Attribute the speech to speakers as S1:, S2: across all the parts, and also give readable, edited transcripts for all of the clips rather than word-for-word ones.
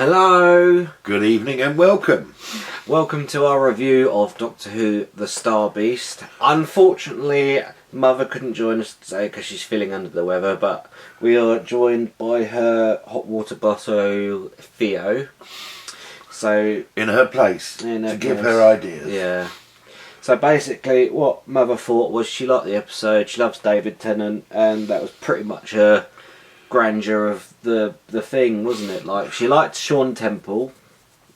S1: Hello!
S2: Good evening and welcome.
S1: Welcome to our review of Doctor Who The Star Beast. Unfortunately, Mother couldn't join us today because she's feeling under the weather, but we are joined by her hot water bottle, Theo. So
S2: In her place, to give her ideas.
S1: Yeah. So basically, what Mother thought was she liked the episode, she loves David Tennant, and that was pretty much her grandeur of the thing, wasn't it? Like, she liked Sean Temple.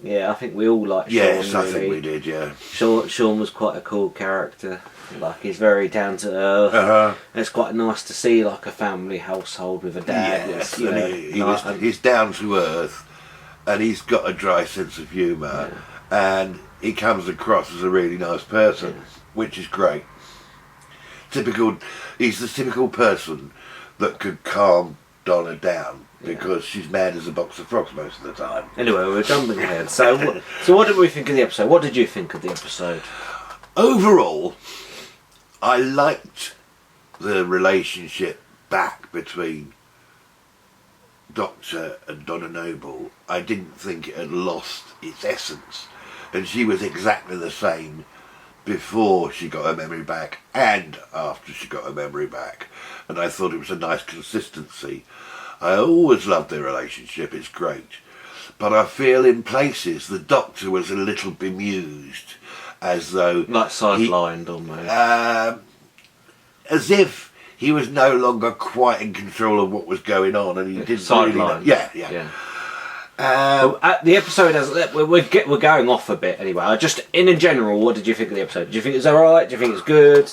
S1: Yeah, I think we all liked Sean.
S2: Yes,
S1: really.
S2: I think we did, yeah.
S1: Sean was quite a cool character. Like, he's very down to earth. It's quite nice to see like a family household with a dad.
S2: Yes,
S1: You know,
S2: he's down to earth, and he's got a dry sense of humour, and he comes across as a really nice person, which is great. He's the typical person that could calm Donna down because she's mad as a box of frogs most of the time.
S1: Anyway, we're jumping ahead. So what did we think of the episode? What did you think of the episode?
S2: Overall, I liked the relationship back between Doctor and Donna Noble. I didn't think it had lost its essence, and she was exactly the same before she got her memory back and after she got her memory back, and I thought it was a nice consistency. I always loved their relationship, it's great, but I feel in places the Doctor was a little bemused, as though
S1: like sidelined almost,
S2: as if he was no longer quite in control of what was going on, and he didn't really know. Yeah.
S1: At the episode, we're going off a bit anyway. In general, what did you think of the episode? Do you think it was alright? Do you think it was good?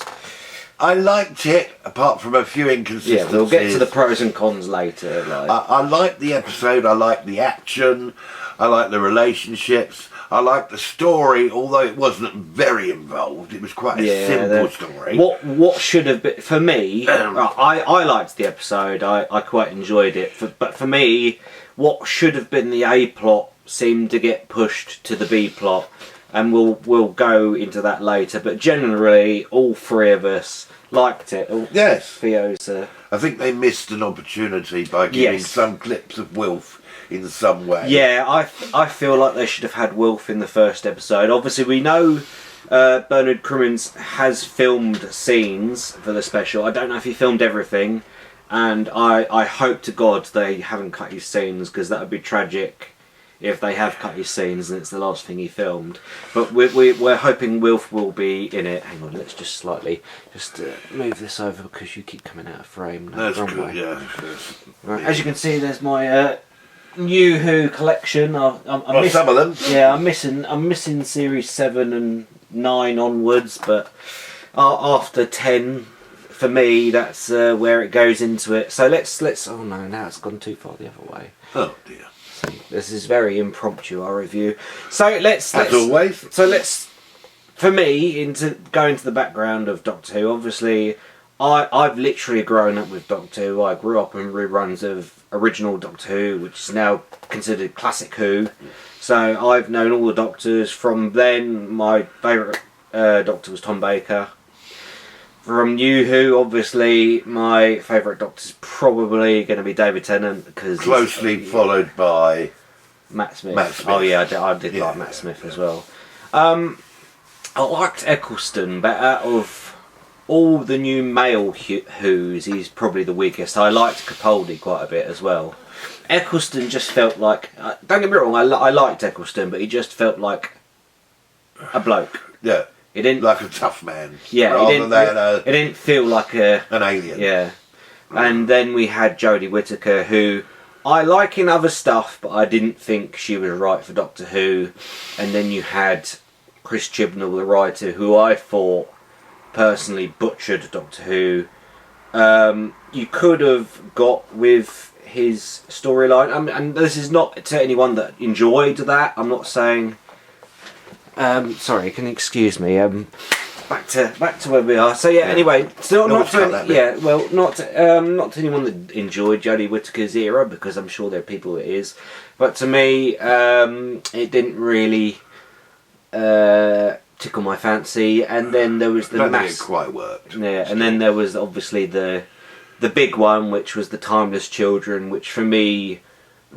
S2: I liked it, apart from a few inconsistencies.
S1: Yeah, we'll get to the pros and cons later.
S2: I liked the episode, I liked the action, I liked the relationships, I liked the story, although it wasn't very involved. It was quite a simple story.
S1: What should have been, for me, I liked the episode, I quite enjoyed it, but for me, what should have been the A plot seemed to get pushed to the B plot, and we'll go into that later. But generally, all three of us liked it.
S2: Yes.
S1: Theo's.
S2: I think they missed an opportunity by giving some clips of Wilf in some way.
S1: Yeah, I feel like they should have had Wilf in the first episode. Obviously, we know Bernard Crimmins has filmed scenes for the special. I don't know if he filmed everything, and I hope to God they haven't cut his scenes, because that would be tragic if they have cut his scenes and it's the last thing he filmed. But we're hoping Wilf will be in it. Hang on, let's just slightly move this over because you keep coming out of frame. No,
S2: that's good, way. Yeah.
S1: Right, as you can see, there's my New Who collection.
S2: Some of them.
S1: Yeah, I'm missing series 7 and 9 onwards, but after 10, for me, that's where it goes into it. So let's. Oh no, now it's gone too far the other way.
S2: Oh dear.
S1: This is very impromptu, our review. So let's
S2: always.
S1: So let's, for me, go into the background of Doctor Who. Obviously, I've literally grown up with Doctor Who. I grew up in reruns of original Doctor Who, which is now considered classic Who. So I've known all the Doctors from then. My favourite Doctor was Tom Baker. From New Who, obviously, my favourite Doctor is probably going to be David Tennant, because
S2: closely followed by
S1: Matt Smith. Oh yeah, I did like Matt Smith as well. I liked Eccleston, but out of all the new male Who's, he's probably the weakest. I liked Capaldi quite a bit as well. Eccleston just felt like, don't get me wrong, I liked Eccleston, but he just felt like a bloke.
S2: Yeah.
S1: It didn't,
S2: like a tough man.
S1: Yeah, it didn't feel like an
S2: alien.
S1: Yeah. And then we had Jodie Whittaker, who I like in other stuff, but I didn't think she was right for Doctor Who. And then you had Chris Chibnall, the writer, who I thought personally butchered Doctor Who. You could have got with his storyline, and this is not to anyone that enjoyed that. I'm not saying. Sorry, can you excuse me? Back to where we are. So yeah. Anyway, so not to anyone that enjoyed Jodie Whittaker's era, because I'm sure there are people it is, but to me, it didn't really tickle my fancy. And then there was the
S2: it quite worked.
S1: Yeah, and then there was obviously the big one, which was the Timeless Children, which for me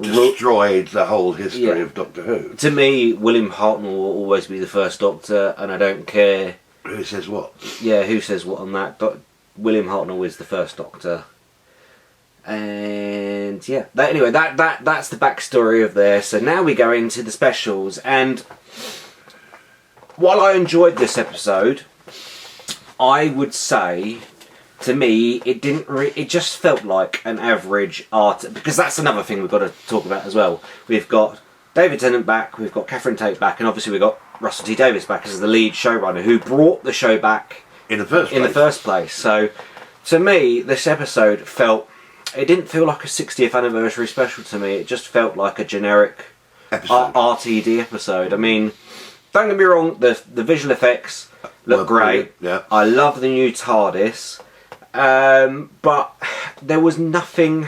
S2: destroyed the whole history of Doctor Who.
S1: To me, William Hartnell will always be the first Doctor, and I don't care.
S2: Who says what?
S1: Yeah, who says what on that? William Hartnell is the first Doctor. And yeah, anyway, that's the backstory of there. So now we go into the specials, and while I enjoyed this episode, I would say, to me, it didn't. It just felt like an average art, because that's another thing we've got to talk about as well. We've got David Tennant back, we've got Catherine Tate back, and obviously we've got Russell T Davies back as the lead showrunner, who brought the show back
S2: in the first place.
S1: So, to me, this episode it didn't feel like a 60th anniversary special to me. It just felt like a generic RTD episode. I mean, don't get me wrong, the visual effects look great.
S2: Yeah.
S1: I love the new TARDIS. But there was nothing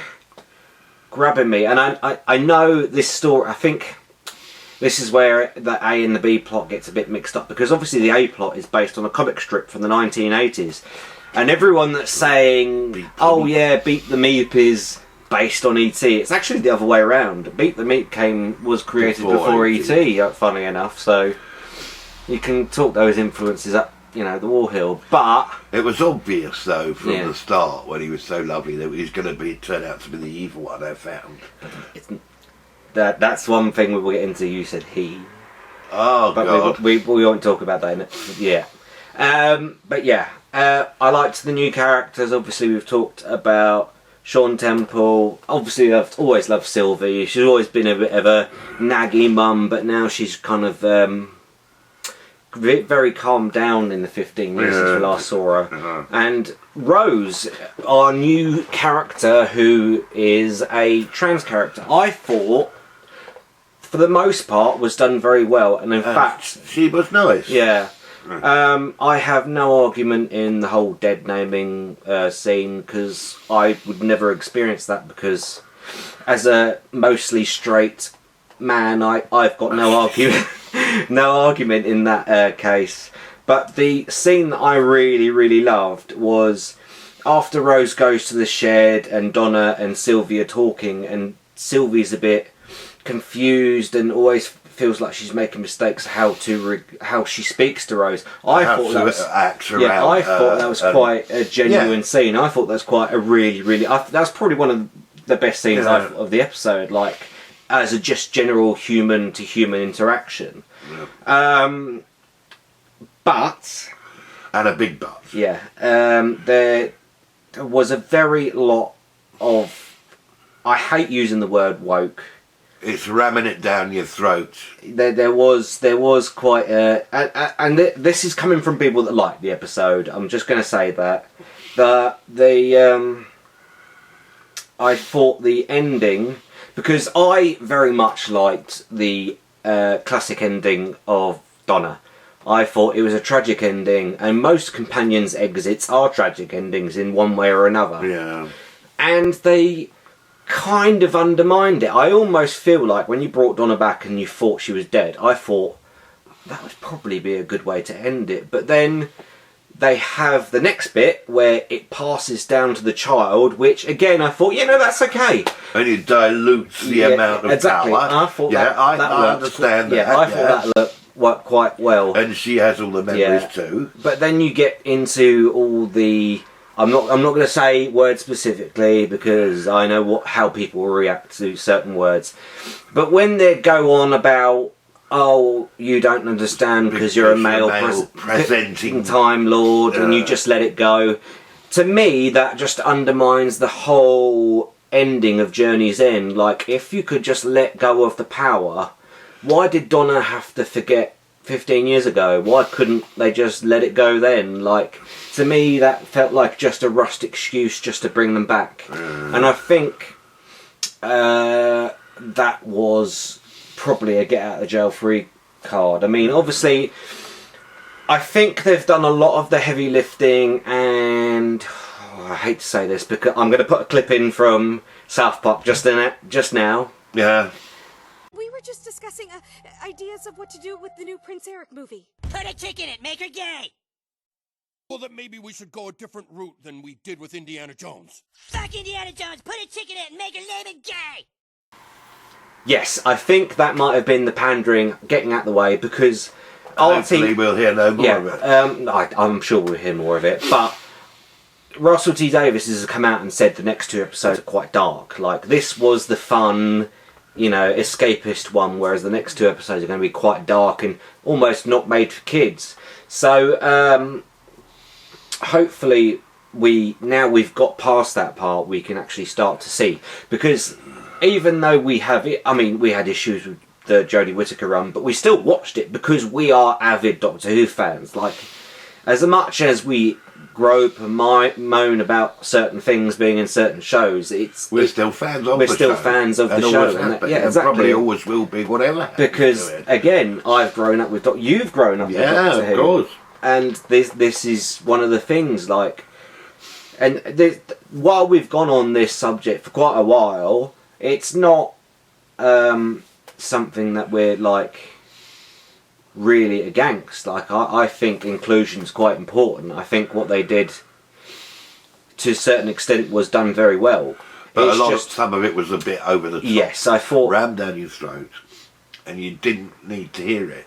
S1: grabbing me. And I know this story, I think this is where the A and the B plot gets a bit mixed up. Because obviously the A plot is based on a comic strip from the 1980s. And everyone that's saying, Beat the Meep is based on E.T. It's actually the other way around. Beat the Meep was created before E.T., funny enough. So you can talk those influences up, the War Hill. But
S2: it was obvious, though, from the start, when he was so lovely, that he was going to turn out to be the evil one I found.
S1: That's one thing we will get into. You said he.
S2: Oh,
S1: but
S2: God.
S1: We won't talk about that. But yeah. I liked the new characters. Obviously, we've talked about Shaun Temple. Obviously, I've always loved Sylvie. She's always been a bit of a naggy mum, but now she's kind of very calmed down in the 15 years since we last saw her. And Rose, our new character, who is a trans character, I thought, for the most part, was done very well. And in fact,
S2: she was nice.
S1: Yeah. I have no argument in the whole dead naming scene, because I would never experience that, because as a mostly straight man, I've got no argument in that case. But the scene that I really, really loved was after Rose goes to the shed and Donna and Sylvie are talking, and Sylvie's a bit confused and always feels like she's making mistakes how she speaks to Rose. I thought that was quite a genuine scene. I thought that's quite a really that's probably one of the best scenes of the episode, like as a just general human to human interaction. But
S2: and a big but.
S1: There was a very lot of, I hate using the word woke.
S2: It's ramming it down your throat.
S1: There was quite a... And this is coming from people that like the episode. I'm just going to say that. I thought the ending... Because I very much liked the classic ending of Donna. I thought it was a tragic ending. And most companions' exits are tragic endings in one way or another.
S2: Yeah.
S1: And they kind of undermined it. I almost feel like when you brought Donna back and you thought she was dead, I thought that would probably be a good way to end it. But then they have the next bit where it passes down to the child, which again I thought, that's okay.
S2: And it dilutes the amount of
S1: exactly.
S2: power.
S1: I thought
S2: I understand that.
S1: Yeah, I thought that worked quite well.
S2: And she has all the memories too.
S1: But then you get into all the... I'm not going to say words specifically, because I know how people react to certain words. But when they go on about, you don't understand because you're a male presenting Time Lord and you just let it go. To me, that just undermines the whole ending of Journey's End. Like, if you could just let go of the power, why did Donna have to forget 15 years ago? Why couldn't they just let it go then? Like, to me, that felt like just a rushed excuse just to bring them back. And I think that was probably a get out of jail free card. I mean, obviously, I think they've done a lot of the heavy lifting, and I hate to say this, because I'm going to put a clip in from South Park just now.
S2: Yeah.
S3: We were just discussing ideas of what to do with the new Prince Eric movie.
S4: Put a chick in it, make her gay!
S5: Well, that maybe we should go a different route than we did with Indiana Jones.
S4: Fuck Indiana Jones, put a chick in it and make her name it gay!
S1: Yes, I think that might have been the pandering getting out the way, because
S2: Hopefully we'll hear no more of it.
S1: I'm sure we'll hear more of it, but Russell T Davies has come out and said the next 2 episodes are quite dark. Like, this was the fun, escapist one, whereas the next 2 episodes are going to be quite dark and almost not made for kids. So hopefully we've got past that part, we can actually start to see, because even though we had issues with the Jodie Whittaker run, but we still watched it because we are avid Doctor Who fans. Like, as much as we grope and moan about certain things being in certain shows,
S2: we're still fans of the show.
S1: We're still fans of the show.
S2: Yeah, exactly. Probably always will be, whatever happens.
S1: Because, again, I've grown up with you've grown up with Doctor Who.
S2: Yeah, of course.
S1: And this is one of the things, like... And while we've gone on this subject for quite a while, it's not something that we're, like, really against. Like, I think inclusion's quite important. I think what they did, to a certain extent, was done very well.
S2: But some of it was a bit over the top.
S1: Yes, I thought...
S2: rammed down your throat, and you didn't need to hear it.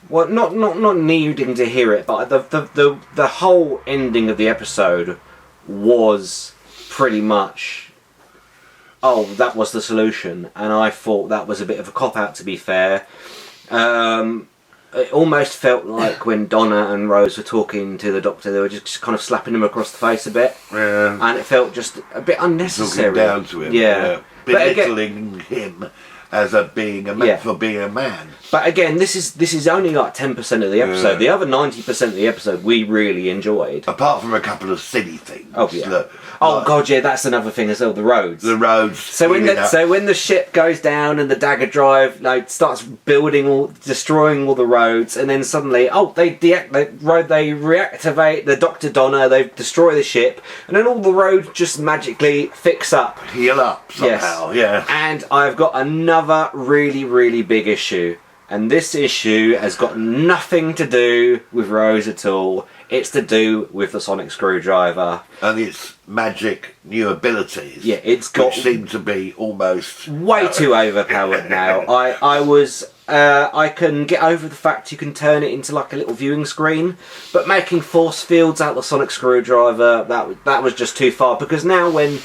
S1: Well, not needing to hear it, but the whole ending of the episode was pretty much, that was the solution, and I thought that was a bit of a cop-out, to be fair. It almost felt like when Donna and Rose were talking to the Doctor, they were just kind of slapping him across the face a bit, and it felt just a bit unnecessary.
S2: Talking down to him, belittling him as being a man.
S1: But again, this is only like 10% of the episode. The other 90% of the episode we really enjoyed.
S2: Apart from a couple of silly things.
S1: Oh yeah. God, yeah, that's another thing as well. The roads.
S2: So
S1: when the ship goes down and the dagger drive starts destroying all the roads, and then suddenly they reactivate the Dr. Donna. They destroy the ship, and then all the roads just magically fix up,
S2: heal up somehow.
S1: Yes. Yeah. And I've got another really, really big issue. And this issue has got nothing to do with Rose at all. It's to do with the sonic screwdriver.
S2: And its magic new abilities.
S1: Yeah, which
S2: seem to be almost...
S1: way too overpowered now. I can get over the fact you can turn it into like a little viewing screen, but making force fields out the sonic screwdriver, that was just too far. Because now whenever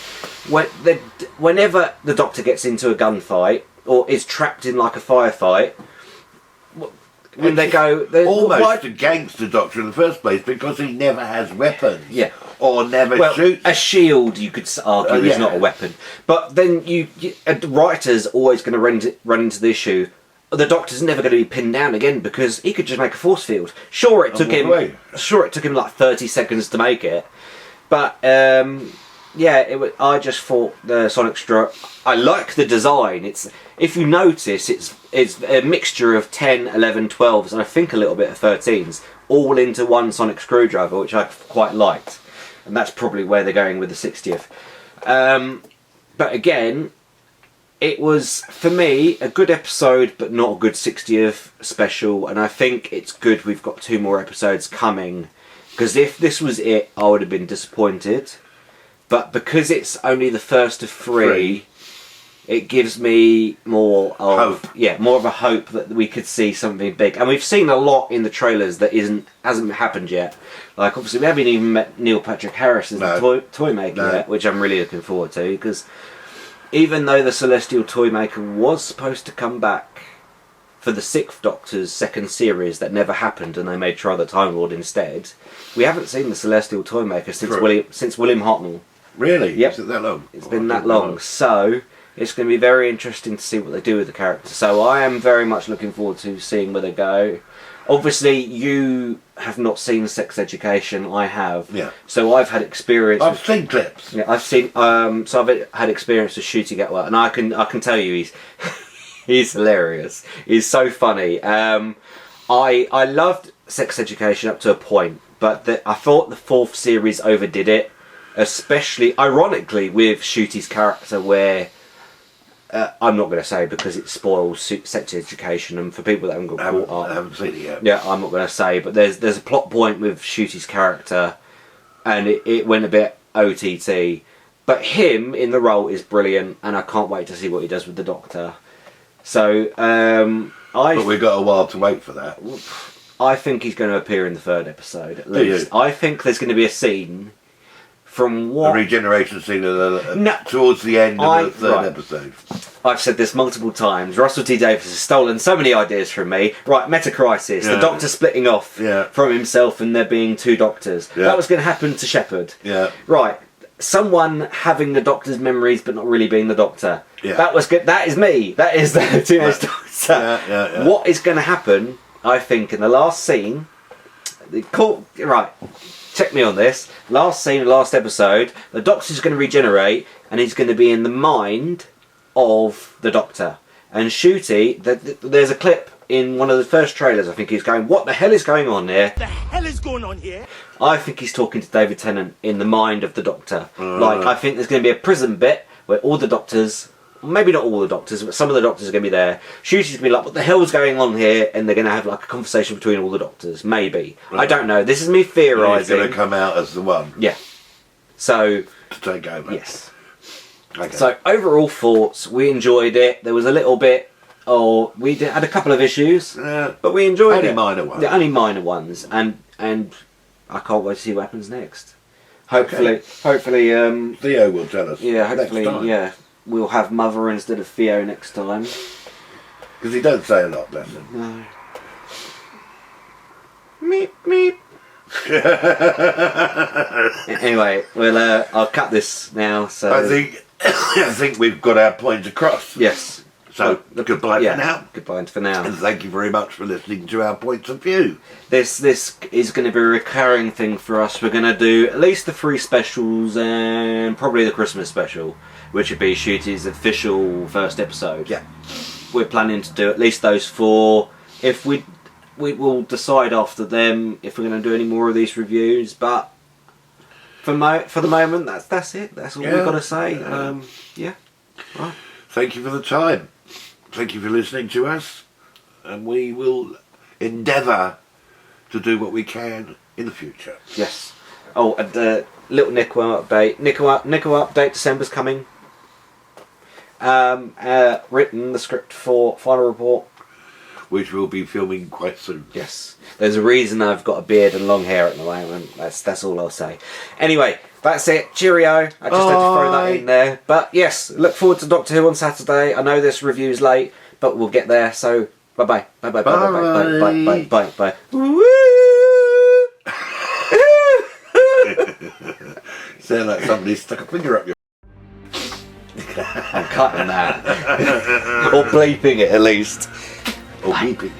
S1: the Doctor gets into a gunfight, or is trapped in like a firefight, when they go...
S2: almost against the Doctor in the first place, because he never has weapons.
S1: Yeah.
S2: Or never shoots.
S1: A shield, you could argue, is not a weapon. But then a writer's always going to run into the issue. The Doctor's never going to be pinned down again, because he could just make a force field. Sure, it took him like 30 seconds to make it. But... I just thought the sonic stroke. I like the design. If you notice, it's a mixture of 10, 11, 12s, and I think a little bit of 13s, all into one sonic screwdriver, which I quite liked, and that's probably where they're going with the 60th. But again, it was for me a good episode, but not a good 60th special, and I think it's good we've got 2 more episodes coming, because if this was it, I would have been disappointed. But because it's only the first of 3, it gives me more of a hope that we could see something big. And we've seen a lot in the trailers that hasn't happened yet. Like, obviously, we haven't even met Neil Patrick Harris as the toy maker yet, which I'm really looking forward to. Because even though the Celestial Toymaker was supposed to come back for the 6th Doctor's 2nd series, that never happened, and they made Try the Time Lord instead, we haven't seen the Celestial Toymaker since William Hartnell.
S2: Really?
S1: Yep.
S2: Is it that long?
S1: It's been that long. So, it's going to be very interesting to see what they do with the character. So, I am very much looking forward to seeing where they go. Obviously, you have not seen Sex Education. I have.
S2: Yeah.
S1: So, I've had experience...
S2: I've seen clips.
S1: Yeah, I've seen... so, I've had experience with Shooty Gatwa. And I can tell you, he's hilarious. He's so funny. I loved Sex Education up to a point. But I thought the 4th series overdid it. Especially, ironically, with Shooty's character, where I'm not going to say because it spoils Sex Education, and for people that haven't got caught up,
S2: I haven't seen it yet.
S1: Yeah, I'm not going to say, but there's a plot point with Shooty's character, and it went a bit OTT. But him in the role is brilliant, and I can't wait to see what he does with the Doctor. So
S2: But we've got a while to wait for that.
S1: I think he's going to appear in the 3rd episode at least. I think there's going to be a scene from what...
S2: A regeneration scene towards the end of the 3rd episode.
S1: I've said this multiple times. Russell T Davies has stolen so many ideas from me. Right, meta-crisis. The Doctor splitting off from himself and there being 2 Doctors. That was going to happen to Shepherd. Right. Someone having the Doctor's memories but not really being the Doctor. That was good. That is me. That is the teenage Doctor. What is going to happen, I think, in the last scene... Right. Check me on this. Last scene, last episode, the Doctor's going to regenerate and he's going to be in the mind of the Doctor. And Shooty, there's a clip in one of the first trailers, I think he's going, what the hell is going on here?
S5: The hell is going on here?
S1: I think he's talking to David Tennant in the mind of the Doctor. Like, I think there's going to be a prison bit where all the Doctors... Maybe not all the Doctors, but some of the Doctors are going to be there. Shooty's going to be like, what the hell's going on here? And they're going to have like a conversation between all the Doctors. Maybe. I don't know. This is me theorising.
S2: He's going to come out as the one.
S1: Yeah. So...
S2: To take over.
S1: Yes.
S2: Okay.
S1: So, overall thoughts, we enjoyed it. There was a little bit... had a couple of issues. But we enjoyed it.
S2: Only minor ones.
S1: Yeah, only minor ones. And I can't wait to see what happens next. Hopefully...
S2: Theo will tell us.
S1: Yeah, hopefully,
S2: next time.
S1: yeah. We'll have Mother instead of Theo next time.
S2: Because he don't say a lot, bless him.
S1: No. Meep, meep. Anyway, well, I'll cut this now. So
S2: I think we've got our point across.
S1: Yes.
S2: So goodbye for now.
S1: Goodbye for now.
S2: And thank you very much for listening to our points of view.
S1: This is going to be a recurring thing for us. We're going to do at least the 3 specials and probably the Christmas special, which would be Shooty's official 1st episode.
S2: Yeah.
S1: We're planning to do at least those 4. If we will decide after them if we're going to do any more of these reviews. But for the moment, that's it. That's all we've got to say. Yeah. Right.
S2: Thank you for the time. Thank you for listening to us. And we will endeavour to do what we can in the future.
S1: Yes. Oh, and little NickeRMel update. NickeRMel update. December's coming. Written the script for Final Report,
S2: which we'll be filming quite soon.
S1: Yes. There's a reason I've got a beard and long hair at the moment. That's all I'll say. Anyway, that's it. Cheerio. I just had to throw that in there. But yes, look forward to Doctor Who on Saturday. I know this review's late, but we'll get there. So bye bye. Bye bye bye bye bye bye bye bye bye. Woo!
S2: Sound like somebody stuck a finger up your...
S1: I'm cutting that. Or bleeping it at least.
S2: Or beeping.